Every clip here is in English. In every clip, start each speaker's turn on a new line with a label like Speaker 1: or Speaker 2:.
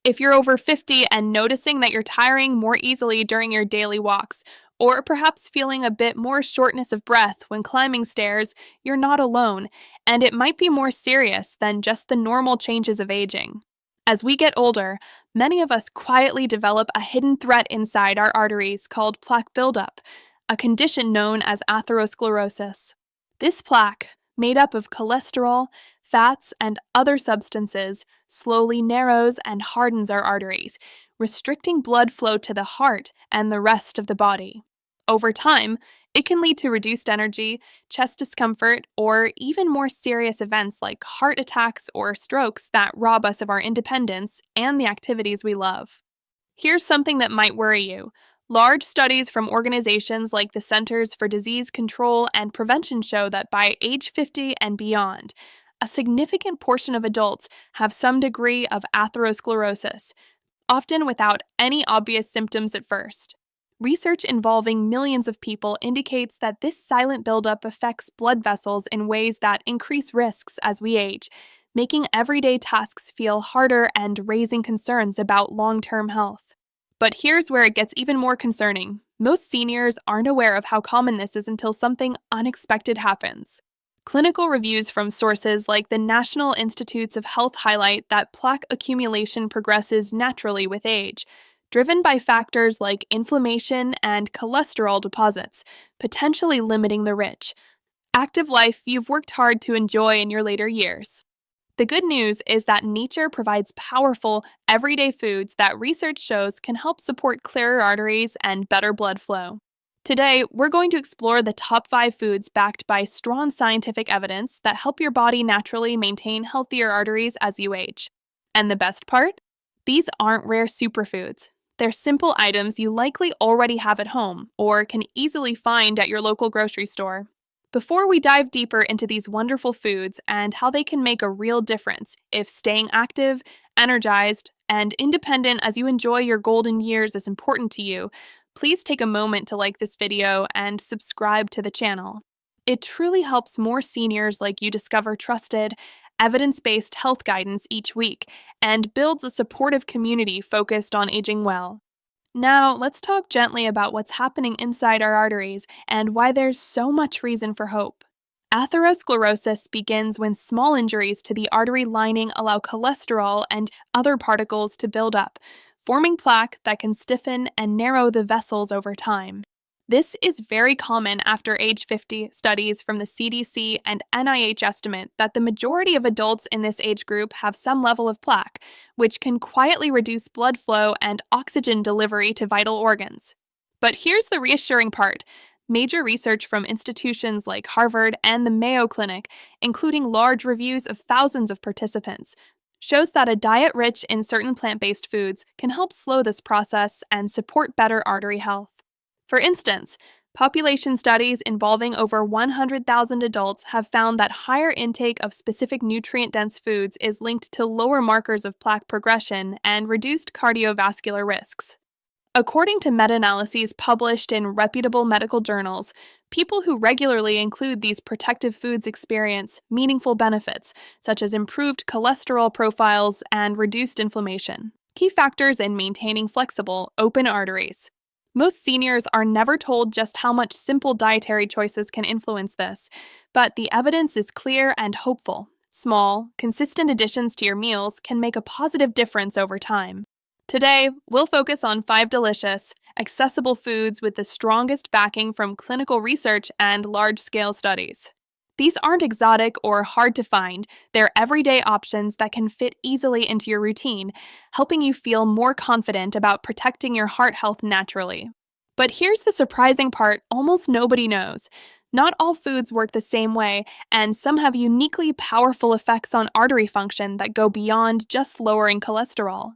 Speaker 1: If you're over 50 and noticing that you're tiring more easily during your daily walks, or perhaps feeling a bit more shortness of breath when climbing stairs, you're not alone, and it might be more serious than just the normal changes of aging. As we get older, many of us quietly develop a hidden threat inside our arteries called plaque buildup, a condition known as atherosclerosis. This plaque, made up of cholesterol, fats, and other substances, slowly narrows and hardens our arteries, restricting blood flow to the heart and the rest of the body. Over time, it can lead to reduced energy, chest discomfort, or even more serious events like heart attacks or strokes that rob us of our independence and the activities we love. Here's something that might worry you. Large studies from organizations like the Centers for Disease Control and Prevention show that by age 50 and beyond, a significant portion of adults have some degree of atherosclerosis, often without any obvious symptoms at first. Research involving millions of people indicates that this silent buildup affects blood vessels in ways that increase risks as we age, making everyday tasks feel harder and raising concerns about long-term health. But here's where it gets even more concerning. Most seniors aren't aware of how common this is until something unexpected happens. Clinical reviews from sources like the National Institutes of Health highlight that plaque accumulation progresses naturally with age, driven by factors like inflammation and cholesterol deposits, potentially limiting the rich, active life you've worked hard to enjoy in your later years. The good news is that nature provides powerful, everyday foods that research shows can help support clearer arteries and better blood flow. Today, we're going to explore the top 5 foods backed by strong scientific evidence that help your body naturally maintain healthier arteries as you age. And the best part? These aren't rare superfoods. They're simple items you likely already have at home or can easily find at your local grocery store. Before we dive deeper into these wonderful foods and how they can make a real difference if staying active, energized, and independent as you enjoy your golden years is important to you, please take a moment to like this video and subscribe to the channel. It truly helps more seniors like you discover trusted, evidence-based health guidance each week and builds a supportive community focused on aging well. Now, let's talk gently about what's happening inside our arteries and why there's so much reason for hope. Atherosclerosis begins when small injuries to the artery lining allow cholesterol and other particles to build up, forming plaque that can stiffen and narrow the vessels over time. This is very common after age 50. Studies from the CDC and NIH estimate that the majority of adults in this age group have some level of plaque, which can quietly reduce blood flow and oxygen delivery to vital organs. But here's the reassuring part. Major research from institutions like Harvard and the Mayo Clinic, including large reviews of thousands of participants, shows that a diet rich in certain plant-based foods can help slow this process and support better artery health. For instance, population studies involving over 100,000 adults have found that higher intake of specific nutrient-dense foods is linked to lower markers of plaque progression and reduced cardiovascular risks. According to meta-analyses published in reputable medical journals, people who regularly include these protective foods experience meaningful benefits, such as improved cholesterol profiles and reduced inflammation, key factors in maintaining flexible, open arteries. Most seniors are never told just how much simple dietary choices can influence this, but the evidence is clear and hopeful. Small, consistent additions to your meals can make a positive difference over time. Today, we'll focus on 5 delicious, accessible foods with the strongest backing from clinical research and large-scale studies. These aren't exotic or hard to find. They're everyday options that can fit easily into your routine, helping you feel more confident about protecting your heart health naturally. But here's the surprising part almost nobody knows. Not all foods work the same way, and some have uniquely powerful effects on artery function that go beyond just lowering cholesterol.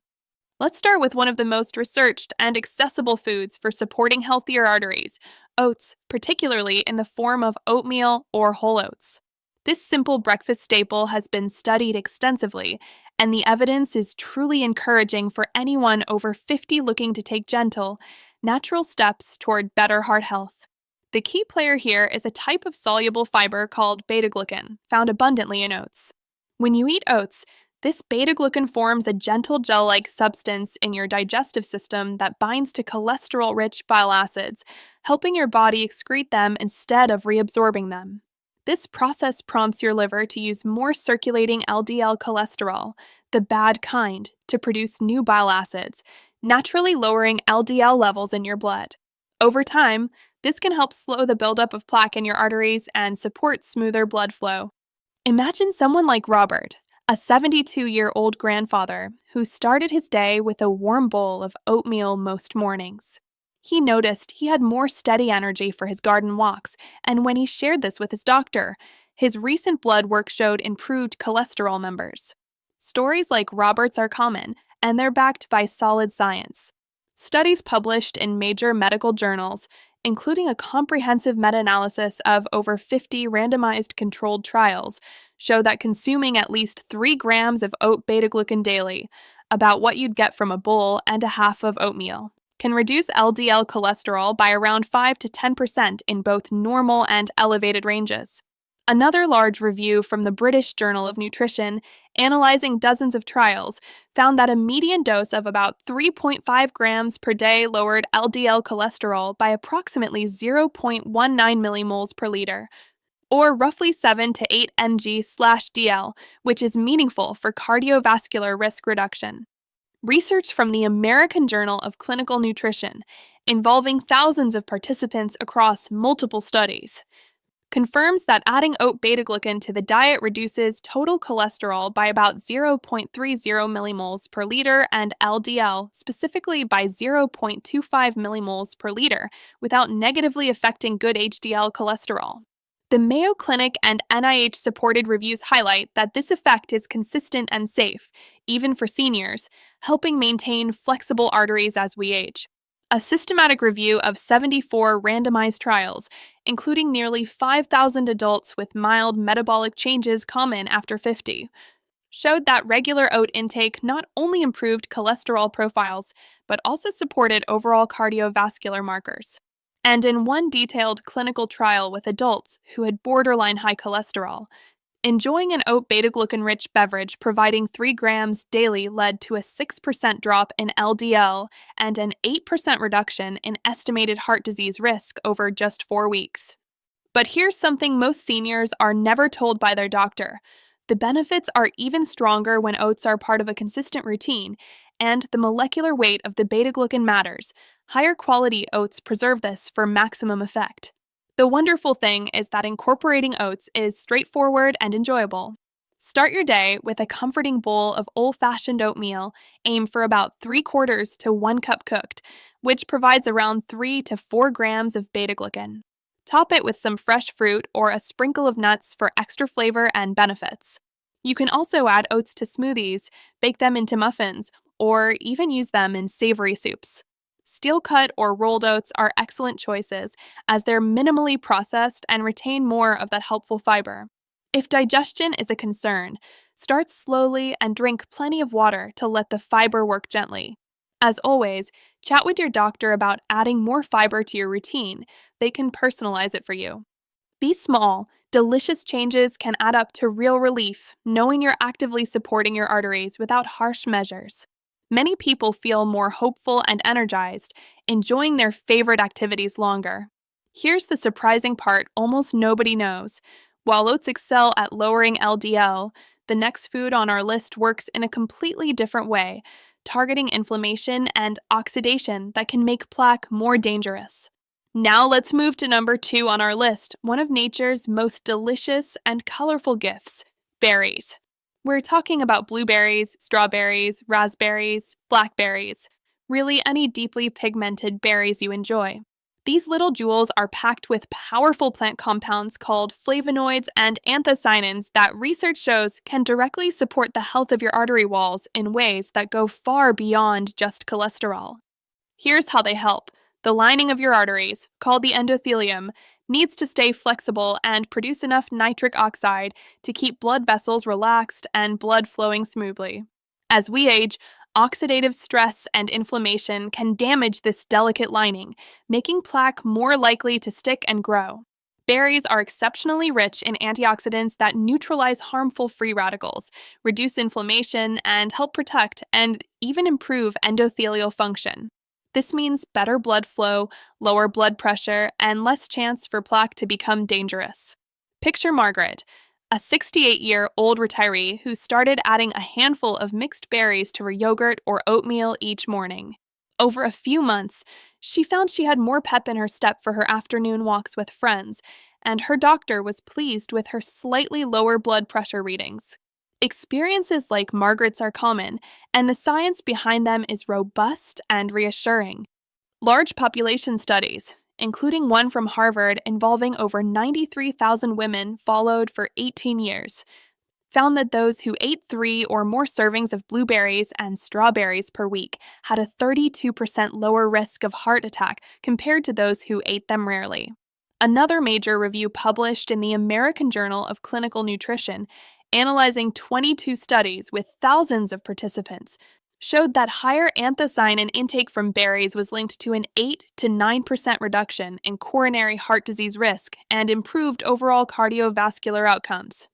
Speaker 1: Let's start with one of the most researched and accessible foods for supporting healthier arteries, oats, particularly in the form of oatmeal or whole oats. This simple breakfast staple has been studied extensively, and the evidence is truly encouraging for anyone over 50 looking to take gentle, natural steps toward better heart health. The key player here is a type of soluble fiber called beta-glucan, found abundantly in oats. When you eat oats, This beta-glucan forms a gentle gel-like substance in your digestive system that binds to cholesterol-rich bile acids, helping your body excrete them instead of reabsorbing them. This process prompts your liver to use more circulating LDL cholesterol, the bad kind, to produce new bile acids, naturally lowering LDL levels in your blood. Over time, this can help slow the buildup of plaque in your arteries and support smoother blood flow. Imagine someone like Robert, a 72-year-old grandfather who started his day with a warm bowl of oatmeal most mornings. He noticed he had more steady energy for his garden walks, and when he shared this with his doctor, his recent blood work showed improved cholesterol numbers. Stories like Robert's are common, and they're backed by solid science. Studies published in major medical journals, including a comprehensive meta-analysis of over 50 randomized controlled trials, show that consuming at least 3 grams of oat beta-glucan daily, about what you'd get from a bowl and a half of oatmeal, can reduce LDL cholesterol by around 5 to 10% in both normal and elevated ranges. Another large review from the British Journal of Nutrition, analyzing dozens of trials, found that a median dose of about 3.5 grams per day lowered LDL cholesterol by approximately 0.19 millimoles per liter, or roughly 7 to 8 ng/dl, which is meaningful for cardiovascular risk reduction. Research from the American Journal of Clinical Nutrition, involving thousands of participants across multiple studies, confirms that adding oat beta-glucan to the diet reduces total cholesterol by about 0.30 millimoles per liter and LDL specifically by 0.25 millimoles per liter without negatively affecting good HDL cholesterol. The Mayo Clinic and NIH-supported reviews highlight that this effect is consistent and safe, even for seniors, helping maintain flexible arteries as we age. A systematic review of 74 randomized trials, including nearly 5,000 adults with mild metabolic changes common after 50, showed that regular oat intake not only improved cholesterol profiles, but also supported overall cardiovascular markers. And in one detailed clinical trial with adults who had borderline high cholesterol, enjoying an oat beta-glucan-rich beverage providing 3 grams daily led to a 6% drop in LDL and an 8% reduction in estimated heart disease risk over just 4 weeks. But here's something most seniors are never told by their doctor. The benefits are even stronger when oats are part of a consistent routine, and the molecular weight of the beta-glucan matters. Higher quality oats preserve this for maximum effect. The wonderful thing is that incorporating oats is straightforward and enjoyable. Start your day with a comforting bowl of old-fashioned oatmeal, aim for about 3/4 to 1 cup cooked, which provides around 3 to 4 grams of beta-glucan. Top it with some fresh fruit or a sprinkle of nuts for extra flavor and benefits. You can also add oats to smoothies, bake them into muffins, or even use them in savory soups. Steel-cut or rolled oats are excellent choices as they're minimally processed and retain more of that helpful fiber. If digestion is a concern, start slowly and drink plenty of water to let the fiber work gently. As always, chat with your doctor about adding more fiber to your routine. They can personalize it for you. Be small. Delicious changes can add up to real relief, knowing you're actively supporting your arteries without harsh measures. Many people feel more hopeful and energized, enjoying their favorite activities longer. Here's the surprising part almost nobody knows. While oats excel at lowering LDL, the next food on our list works in a completely different way, targeting inflammation and oxidation that can make plaque more dangerous. Now let's move to number 2 on our list, one of nature's most delicious and colorful gifts, berries. We're talking about blueberries, strawberries, raspberries, blackberries, really any deeply pigmented berries you enjoy. These little jewels are packed with powerful plant compounds called flavonoids and anthocyanins that research shows can directly support the health of your artery walls in ways that go far beyond just cholesterol. Here's how they help. The lining of your arteries, called the endothelium, needs to stay flexible and produce enough nitric oxide to keep blood vessels relaxed and blood flowing smoothly. As we age, oxidative stress and inflammation can damage this delicate lining, making plaque more likely to stick and grow. Berries are exceptionally rich in antioxidants that neutralize harmful free radicals, reduce inflammation, and help protect and even improve endothelial function. This means better blood flow, lower blood pressure, and less chance for plaque to become dangerous. Picture Margaret, a 68-year-old retiree who started adding a handful of mixed berries to her yogurt or oatmeal each morning. Over a few months, she found she had more pep in her step for her afternoon walks with friends, and her doctor was pleased with her slightly lower blood pressure readings. Experiences like Margaret's are common, and the science behind them is robust and reassuring. Large population studies, including one from Harvard involving over 93,000 women followed for 18 years, found that those who ate 3 or more servings of blueberries and strawberries per week had a 32% lower risk of heart attack compared to those who ate them rarely. Another major review published in the American Journal of Clinical Nutrition, analyzing 22 studies with thousands of participants, showed that higher anthocyanin intake from berries was linked to an 8 to 9% reduction in coronary heart disease risk and improved overall cardiovascular outcomes.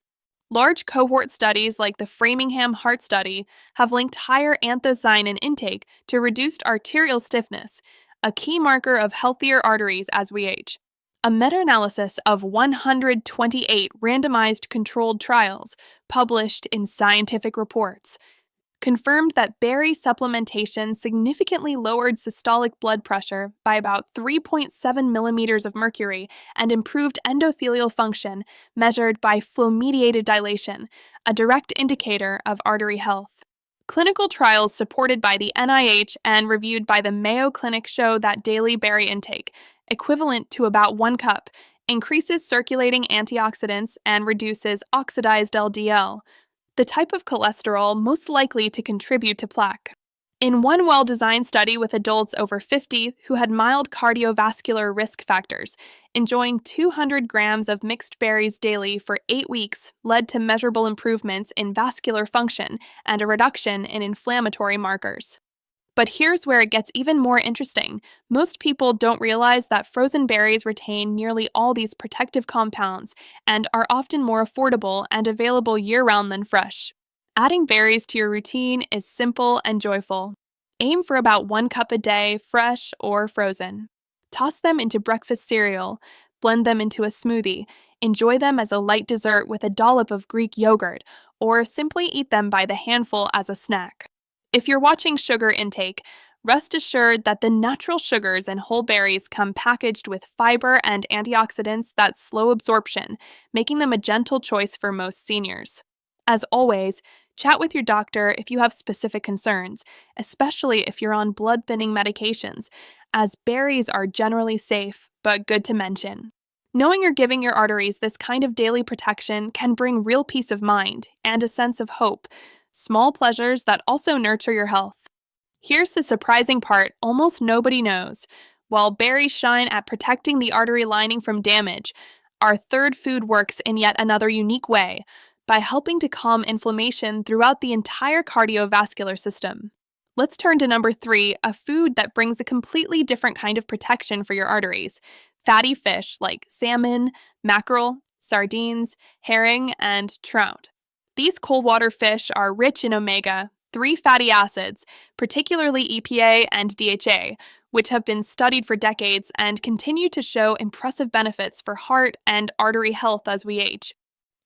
Speaker 1: Large cohort studies like the Framingham Heart Study have linked higher anthocyanin intake to reduced arterial stiffness, a key marker of healthier arteries as we age. A meta-analysis of 128 randomized controlled trials, published in Scientific Reports, confirmed that berry supplementation significantly lowered systolic blood pressure by about 3.7 millimeters of mercury and improved endothelial function measured by flow-mediated dilation, a direct indicator of artery health. Clinical trials supported by the NIH and reviewed by the Mayo Clinic show that daily berry intake, equivalent to about 1 cup, increases circulating antioxidants and reduces oxidized LDL, the type of cholesterol most likely to contribute to plaque. In one well-designed study with adults over 50 who had mild cardiovascular risk factors, enjoying 200 grams of mixed berries daily for 8 weeks led to measurable improvements in vascular function and a reduction in inflammatory markers. But here's where it gets even more interesting. Most people don't realize that frozen berries retain nearly all these protective compounds and are often more affordable and available year-round than fresh. Adding berries to your routine is simple and joyful. Aim for about 1 cup a day, fresh or frozen. Toss them into breakfast cereal, blend them into a smoothie, enjoy them as a light dessert with a dollop of Greek yogurt, or simply eat them by the handful as a snack. If you're watching sugar intake, rest assured that the natural sugars in whole berries come packaged with fiber and antioxidants that slow absorption, making them a gentle choice for most seniors. As always, chat with your doctor if you have specific concerns, especially if you're on blood-thinning medications, as berries are generally safe, but good to mention. Knowing you're giving your arteries this kind of daily protection can bring real peace of mind and a sense of hope, small pleasures that also nurture your health. Here's the surprising part almost nobody knows. While berries shine at protecting the artery lining from damage, our third food works in yet another unique way, by helping to calm inflammation throughout the entire cardiovascular system. Let's turn to number 3, a food that brings a completely different kind of protection for your arteries: fatty fish like salmon, mackerel, sardines, herring, and trout. These cold water fish are rich in omega-3 fatty acids, particularly EPA and DHA, which have been studied for decades and continue to show impressive benefits for heart and artery health as we age.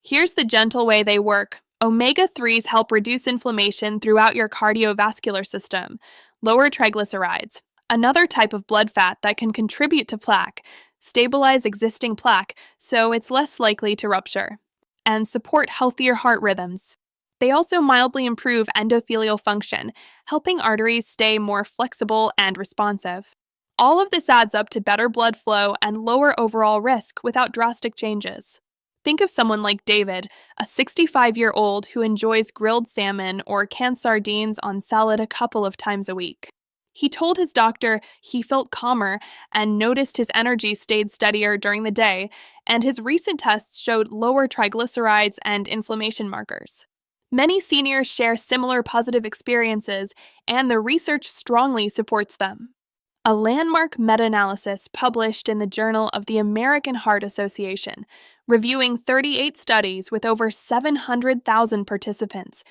Speaker 1: Here's the gentle way they work. Omega-3s help reduce inflammation throughout your cardiovascular system, lower triglycerides, another type of blood fat that can contribute to plaque, stabilize existing plaque so it's less likely to rupture, and support healthier heart rhythms. They also mildly improve endothelial function, helping arteries stay more flexible and responsive. All of this adds up to better blood flow and lower overall risk without drastic changes. Think of someone like David, a 65-year-old who enjoys grilled salmon or canned sardines on salad a couple of times a week. He told his doctor he felt calmer and noticed his energy stayed steadier during the day, and his recent tests showed lower triglycerides and inflammation markers. Many seniors share similar positive experiences, and the research strongly supports them. A landmark meta-analysis published in the Journal of the American Heart Association, reviewing 38 studies with over 700,000 participants,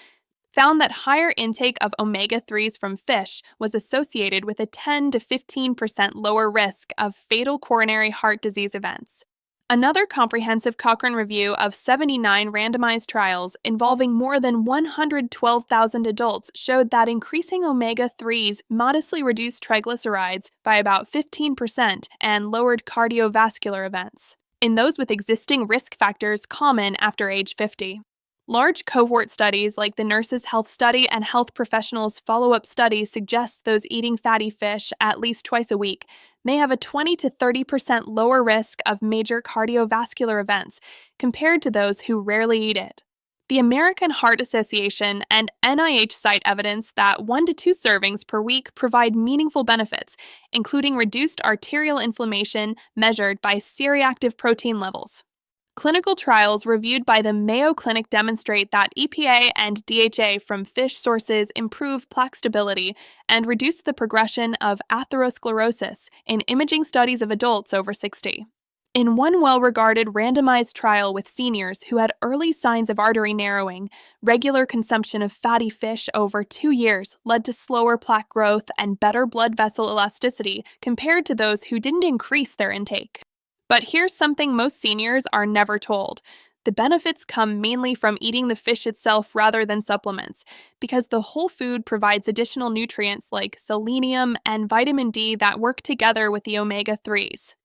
Speaker 1: found that higher intake of omega-3s from fish was associated with a 10 to 15% lower risk of fatal coronary heart disease events. Another comprehensive Cochrane review of 79 randomized trials involving more than 112,000 adults showed that increasing omega-3s modestly reduced triglycerides by about 15% and lowered cardiovascular events in those with existing risk factors common after age 50. Large cohort studies like the Nurses' Health Study and Health Professionals' Follow-Up Study suggest those eating fatty fish at least twice a week may have a 20 to 30% lower risk of major cardiovascular events compared to those who rarely eat it. The American Heart Association and NIH cite evidence that 1 to 2 servings per week provide meaningful benefits, including reduced arterial inflammation measured by C-reactive protein levels. Clinical trials reviewed by the Mayo Clinic demonstrate that EPA and DHA from fish sources improve plaque stability and reduce the progression of atherosclerosis in imaging studies of adults over 60. In one well-regarded randomized trial with seniors who had early signs of artery narrowing, regular consumption of fatty fish over 2 years led to slower plaque growth and better blood vessel elasticity compared to those who didn't increase their intake. But here's something most seniors are never told. The benefits come mainly from eating the fish itself rather than supplements, because the whole food provides additional nutrients like selenium and vitamin D that work together with the omega-3s.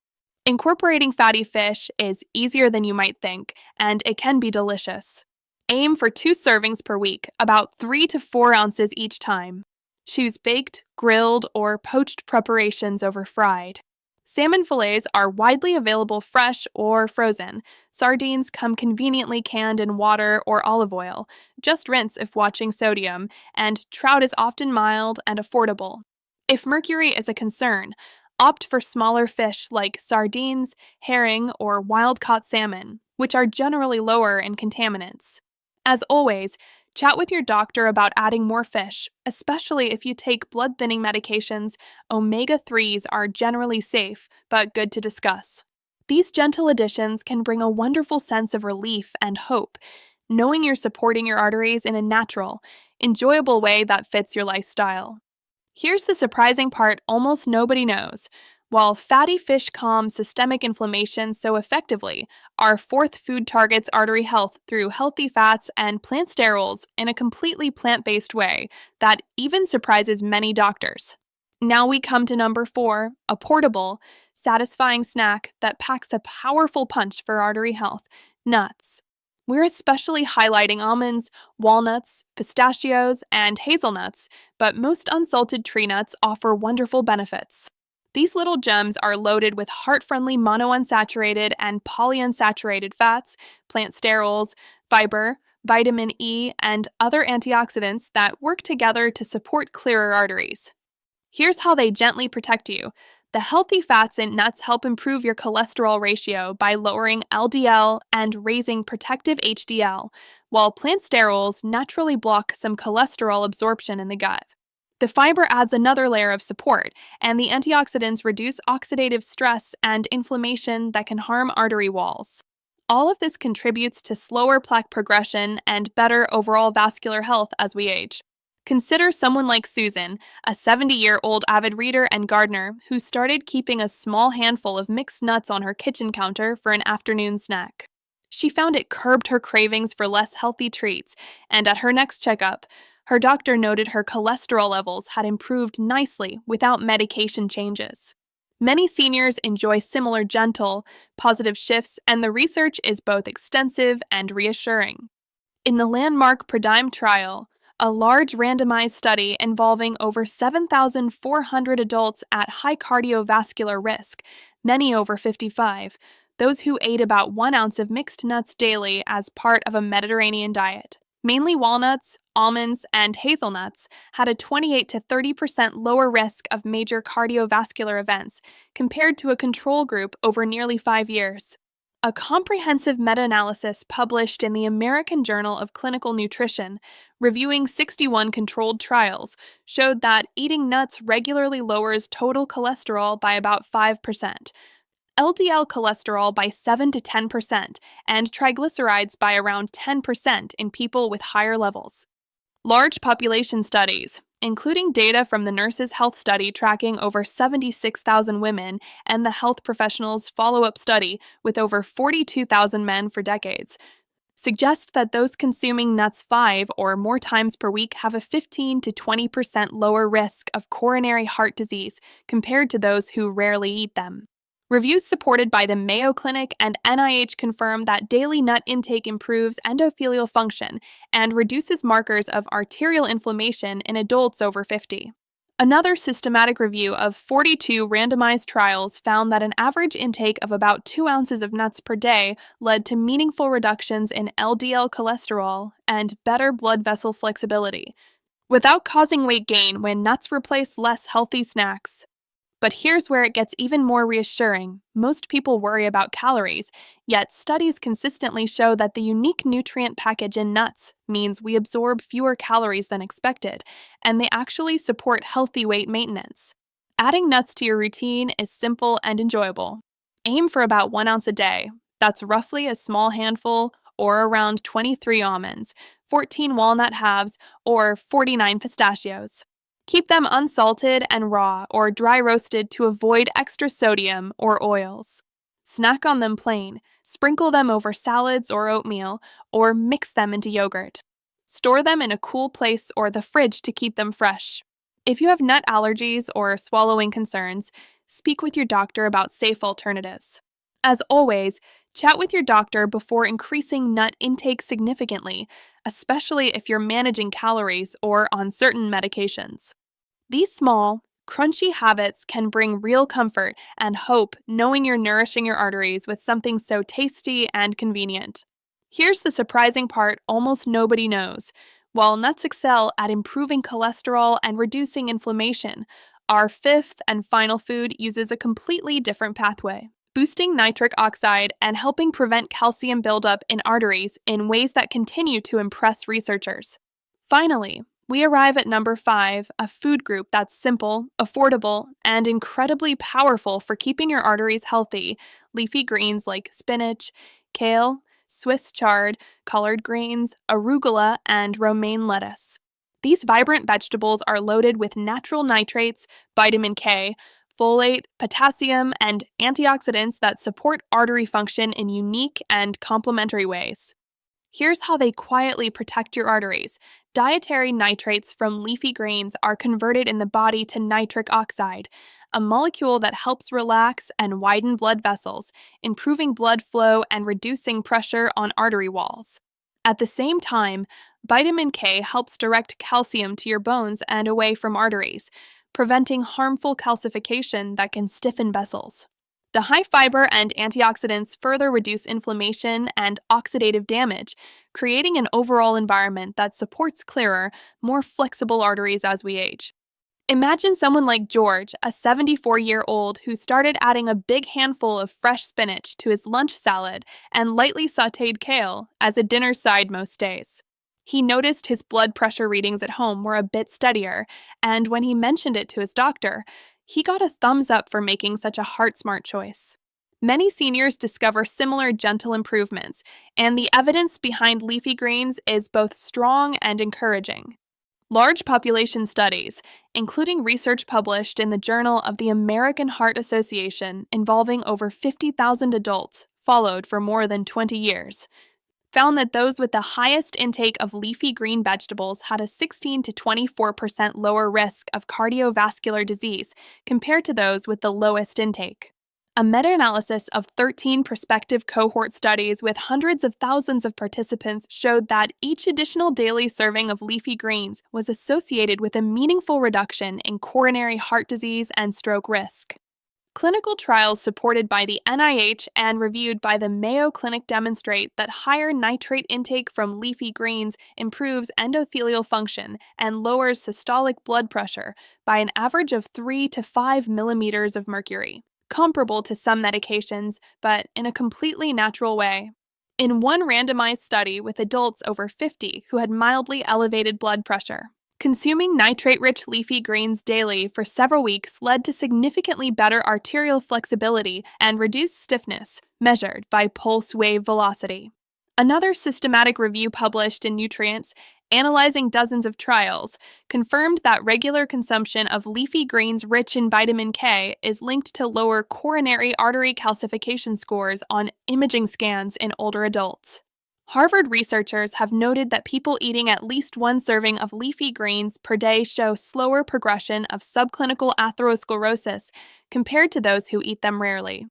Speaker 1: Incorporating fatty fish is easier than you might think, and it can be delicious. Aim for 2 servings per week, about 3 to 4 ounces each time. Choose baked, grilled, or poached preparations over fried. Salmon fillets are widely available fresh or frozen. Sardines come conveniently canned in water or olive oil. Just rinse if watching sodium, and trout is often mild and affordable. If mercury is a concern, opt for smaller fish like sardines, herring, or wild-caught salmon, which are generally lower in contaminants. As always, chat with your doctor about adding more fish, especially if you take blood-thinning medications. Omega-3s are generally safe, but good to discuss. These gentle additions can bring a wonderful sense of relief and hope, knowing you're supporting your arteries in a natural, enjoyable way that fits your lifestyle. Here's the surprising part almost nobody knows. While fatty fish calm systemic inflammation so effectively, our fourth food targets artery health through healthy fats and plant sterols in a completely plant-based way that even surprises many doctors. Now we come to number 4, a portable, satisfying snack that packs a powerful punch for artery health: nuts. We're especially highlighting almonds, walnuts, pistachios, and hazelnuts, but most unsalted tree nuts offer wonderful benefits. These little gems are loaded with heart-friendly monounsaturated and polyunsaturated fats, plant sterols, fiber, vitamin E, and other antioxidants that work together to support clearer arteries. Here's how they gently protect you. The healthy fats in nuts help improve your cholesterol ratio by lowering LDL and raising protective HDL, while plant sterols naturally block some cholesterol absorption in the gut. The fiber adds another layer of support, and the antioxidants reduce oxidative stress and inflammation that can harm artery walls. All of this contributes to slower plaque progression and better overall vascular health as we age. Consider someone like Susan, a 70-year-old avid reader and gardener who started keeping a small handful of mixed nuts on her kitchen counter for an afternoon snack. She found it curbed her cravings for less healthy treats, and at her next checkup, her doctor noted her cholesterol levels had improved nicely without medication changes. Many seniors enjoy similar gentle, positive shifts, and the research is both extensive and reassuring. In the landmark PRIDIME trial, a large randomized study involving over 7,400 adults at high cardiovascular risk, many over 55, those who ate about 1 ounce of mixed nuts daily as part of a Mediterranean diet, mainly walnuts, almonds, and hazelnuts, had a 28 to 30% lower risk of major cardiovascular events compared to a control group over nearly 5 years. A comprehensive meta-analysis published in the American Journal of Clinical Nutrition, reviewing 61 controlled trials, showed that eating nuts regularly lowers total cholesterol by about 5%, LDL cholesterol by 7 to 10%, and triglycerides by around 10% in people with higher levels. Large population studies, including data from the Nurses' Health Study tracking over 76,000 women and the Health Professionals' follow-up study with over 42,000 men for decades, suggest that those consuming nuts 5 or more times per week have a 15 to 20% lower risk of coronary heart disease compared to those who rarely eat them. Reviews supported by the Mayo Clinic and NIH confirm that daily nut intake improves endothelial function and reduces markers of arterial inflammation in adults over 50. Another systematic review of 42 randomized trials found that an average intake of about 2 ounces of nuts per day led to meaningful reductions in LDL cholesterol and better blood vessel flexibility, without causing weight gain when nuts replace less healthy snacks. But here's where it gets even more reassuring. Most people worry about calories, yet studies consistently show that the unique nutrient package in nuts means we absorb fewer calories than expected, and they actually support healthy weight maintenance. Adding nuts to your routine is simple and enjoyable. Aim for about 1 ounce a day. That's roughly a small handful, or around 23 almonds, 14 walnut halves, or 49 pistachios. Keep them unsalted and raw or dry roasted to avoid extra sodium or oils. Snack on them plain, sprinkle them over salads or oatmeal, or mix them into yogurt. Store them in a cool place or the fridge to keep them fresh. If you have nut allergies or swallowing concerns, speak with your doctor about safe alternatives. As always, chat with your doctor before increasing nut intake significantly, especially if you're managing calories or on certain medications. These small, crunchy habits can bring real comfort and hope knowing you're nourishing your arteries with something so tasty and convenient. Here's the surprising part almost nobody knows. While nuts excel at improving cholesterol and reducing inflammation, our fifth and final food uses a completely different pathway, boosting nitric oxide and helping prevent calcium buildup in arteries in ways that continue to impress researchers. Finally, we arrive at number 5, a food group that's simple, affordable, and incredibly powerful for keeping your arteries healthy: leafy greens like spinach, kale, Swiss chard, collard greens, arugula, and romaine lettuce. These vibrant vegetables are loaded with natural nitrates, vitamin K, folate, potassium, and antioxidants that support artery function in unique and complementary ways. Here's how they quietly protect your arteries. Dietary nitrates from leafy greens are converted in the body to nitric oxide, a molecule that helps relax and widen blood vessels, improving blood flow and reducing pressure on artery walls. At the same time, vitamin K helps direct calcium to your bones and away from arteries, preventing harmful calcification that can stiffen vessels. The high fiber and antioxidants further reduce inflammation and oxidative damage, creating an overall environment that supports clearer, more flexible arteries as we age. Imagine someone like George, a 74-year-old who started adding a big handful of fresh spinach to his lunch salad and lightly sautéed kale as a dinner side most days. He noticed his blood pressure readings at home were a bit steadier, and when he mentioned it to his doctor, he got a thumbs up for making such a heart-smart choice. Many seniors discover similar gentle improvements, and the evidence behind leafy greens is both strong and encouraging. Large population studies, including research published in the Journal of the American Heart Association involving over 50,000 adults, followed for more than 20 years, found that those with the highest intake of leafy green vegetables had a 16 to 24% lower risk of cardiovascular disease compared to those with the lowest intake. A meta-analysis of 13 prospective cohort studies with hundreds of thousands of participants showed that each additional daily serving of leafy greens was associated with a meaningful reduction in coronary heart disease and stroke risk. Clinical trials supported by the NIH and reviewed by the Mayo Clinic demonstrate that higher nitrate intake from leafy greens improves endothelial function and lowers systolic blood pressure by an average of 3 to 5 millimeters of mercury. comparable to some medications, but in a completely natural way. In one randomized study with adults over 50 who had mildly elevated blood pressure, consuming nitrate-rich leafy greens daily for several weeks led to significantly better arterial flexibility and reduced stiffness, measured by pulse wave velocity. Another systematic review published in Nutrients, analyzing dozens of trials, confirmed that regular consumption of leafy greens rich in vitamin K is linked to lower coronary artery calcification scores on imaging scans in older adults. Harvard researchers have noted that people eating at least one serving of leafy greens per day show slower progression of subclinical atherosclerosis compared to those who eat them rarely.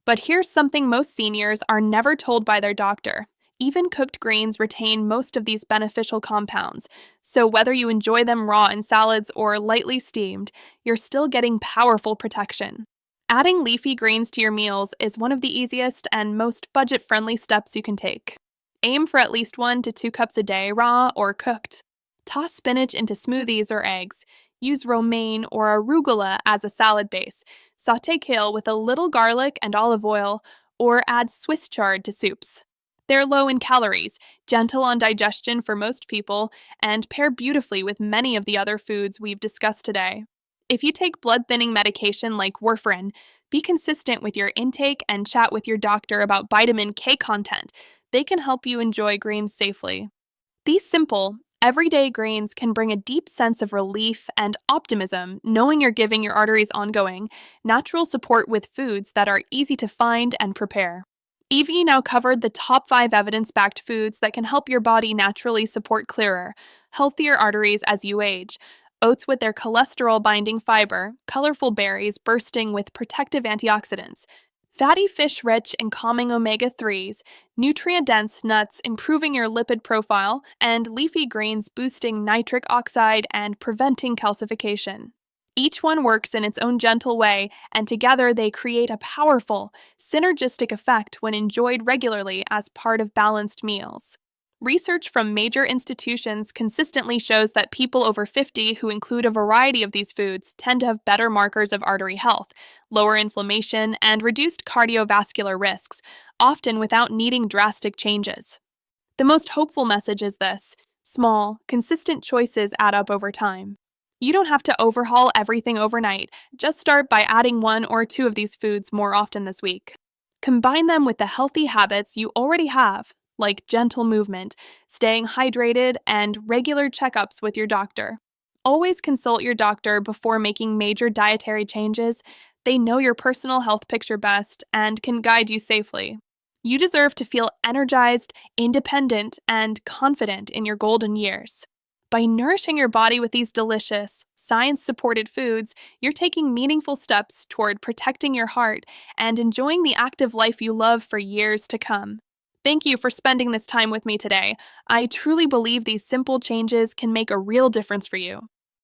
Speaker 1: But here's something most seniors are never told by their doctor. Even cooked greens retain most of these beneficial compounds, so whether you enjoy them raw in salads or lightly steamed, you're still getting powerful protection. Adding leafy greens to your meals is one of the easiest and most budget-friendly steps you can take. Aim for at least 1 to 2 cups a day, raw or cooked. Toss spinach into smoothies or eggs. Use romaine or arugula as a salad base. Sauté kale with a little garlic and olive oil, or add Swiss chard to soups. They're low in calories, gentle on digestion for most people, and pair beautifully with many of the other foods we've discussed today. If you take blood-thinning medication like warfarin, be consistent with your intake and chat with your doctor about vitamin K content. They can help you enjoy greens safely. These simple, everyday greens can bring a deep sense of relief and optimism, knowing you're giving your arteries ongoing, natural support with foods that are easy to find and prepare. Evie now covered the top 5 evidence-backed foods that can help your body naturally support clearer, healthier arteries as you age. Oats with their cholesterol-binding fiber, colorful berries bursting with protective antioxidants, fatty fish rich in calming omega-3s, nutrient-dense nuts improving your lipid profile, and leafy greens boosting nitric oxide and preventing calcification. Each one works in its own gentle way, and together they create a powerful, synergistic effect when enjoyed regularly as part of balanced meals. Research from major institutions consistently shows that people over 50 who include a variety of these foods tend to have better markers of artery health, lower inflammation, and reduced cardiovascular risks, often without needing drastic changes. The most hopeful message is this: small, consistent choices add up over time. You don't have to overhaul everything overnight. Just start by adding 1 or 2 of these foods more often this week. Combine them with the healthy habits you already have, like gentle movement, staying hydrated, and regular checkups with your doctor. Always consult your doctor before making major dietary changes. They know your personal health picture best and can guide you safely. You deserve to feel energized, independent, and confident in your golden years. By nourishing your body with these delicious, science-supported foods, you're taking meaningful steps toward protecting your heart and enjoying the active life you love for years to come. Thank you for spending this time with me today. I truly believe these simple changes can make a real difference for you.